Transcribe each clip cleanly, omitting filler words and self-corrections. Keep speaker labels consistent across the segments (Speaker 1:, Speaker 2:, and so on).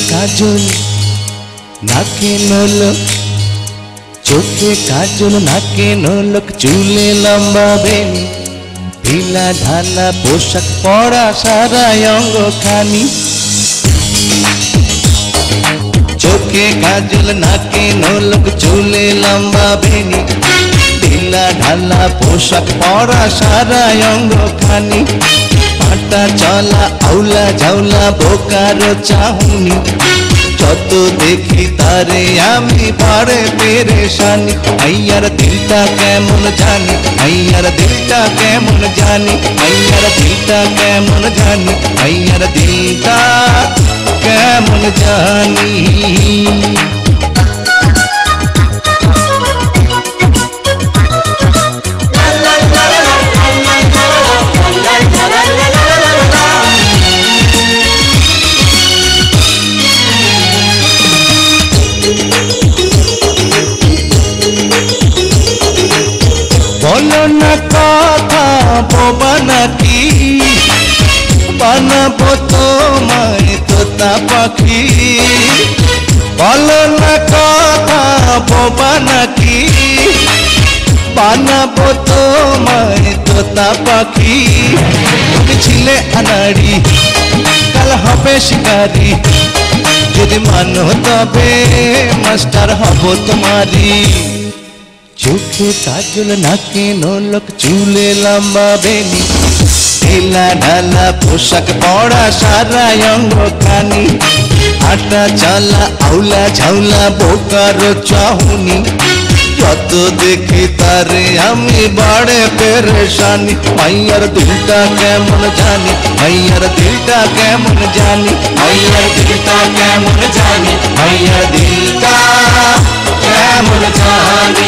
Speaker 1: কাজল নাকে নলক, চোখে কাজল নাকে নলক, চুলে লম্বা বেনি, ঢিলা ঢালা পোশাক পরা সারা অঙ্গ খানি। চোখে কাজল নাকে নলক, চুলে লম্বা বেনি, ঢিলা ঢালা পোশাক পরা সারা অঙ্গ খানি। হাঁটা চলা আউলা ঝাউলা বোকার চাহুনি, যত দেখি তারে আমি পারে পেরেশানি। আইয়ার দিলটা কেমন জানি, আইয়ার দিলটা কেমন জানি, আইয়ার দিলটা কেমন জানি, আইয়ার দিলটা কেমন জানি। বলো না কথা বোবা নাকি, বানাবো তোমায় তোতা পাখি। বলো না কথা বোবা নাকি, বানাবো তোমায় তোতা পাখি। তুমি ছিলে আনাড়ি, কাল হবে শিকারি, যদি মানো তবে মাস্টার হব তোমারি। চোখে কাজল নাকে নলক, চুলে লম্বা বেনি, ঢিলা ঢালা পোশাক পরা সারা অঙ্গ খানি। হাঁটা চলা আউলা ঝাউলা বোকার চাহুনি, যত দেখি তারে আমি বাড়ে পেরেশানি। মাইয়ার দিলটা কেমন জানি, মাইয়ার দিলটা কেমন জানি, মাইয়ার দিলটা কেমন জানি, মাইয়ার দিলটা কেমন জানি।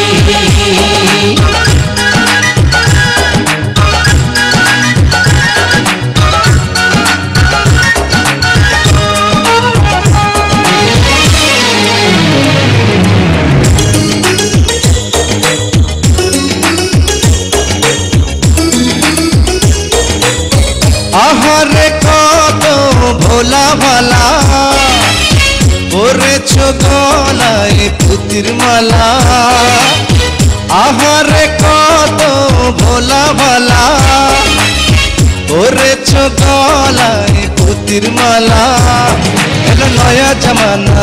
Speaker 1: আহারে কত ভোলা ভালা, পরেছ গলায় পুতির মালা। আহারে কত ভোলা ভালা, পরেছ গলায় পুতির মালা। এলো নয়া জামানা,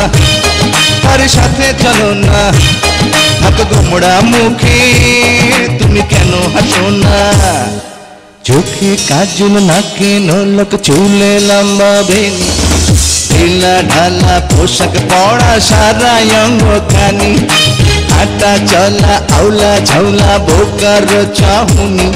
Speaker 1: তার সাথে চলো না, হাত গোমড়া মুখে তুমি কেন হাসো না। চোখে কাজল নাকে নলক, চুলে লম্বা বেনি, ঢিলা ঢালা পোশাক পরা সারা অঙ্গ খানি। হাঁটা চলা আউলা ঝাউলা বোকার চাহুনি,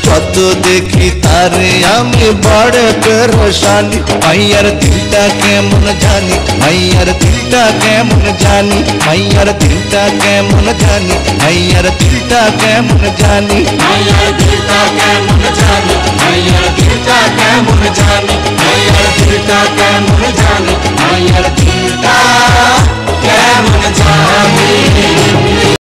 Speaker 1: যত দেখি তারে আমি বড় পেরেশানি। মাইয়ার দিলটা কেমন জানি, মাইয়ার দিলটা কেমন জানি, মাইয়ার দিলটা কেমন জানি, মাইয়ার দিলটা কেমন জানি, মাইয়ার দিলটা কেমন জানি, মাইয়ার দিলটা কেমন জানি, মাইয়ার দিলটা কেমন জানি, মাইয়ার দিলটা কেমন জানি।